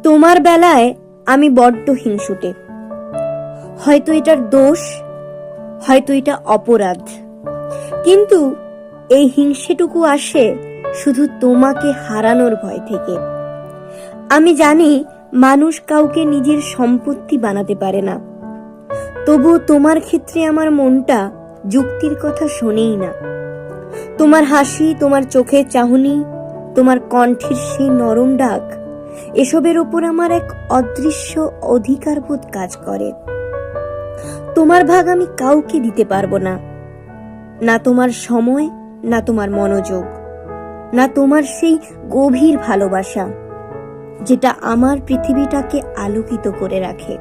তোমার বেলায় আমি বড্ড হিংসুটে। হয়তো এটার দোষ, হয়তো এটা অপরাধ, কিন্তু এই হিংসেটুকু আসে শুধু তোমাকে হারানোর ভয় থেকে। আমি জানি মানুষ কাউকে নিজের সম্পত্তি বানাতে পারে না, তবুও তোমার ক্ষেত্রে আমার মনটা যুক্তির কথা শোনেই না। তোমার হাসি, তোমার চোখের চাহনি, তোমার কণ্ঠের সেই নরম ডাক, এসবের ওপর আমার এক অদৃশ্য অধিকারবোধ কাজ করে। তোমার ভাগ আমি কাউকে দিতে পারবো না, না তোমার সময়, না তোমার মনোযোগ, না তোমার সেই গভীর ভালোবাসা যেটা আমার পৃথিবীটাকে আলোকিত করে রাখে।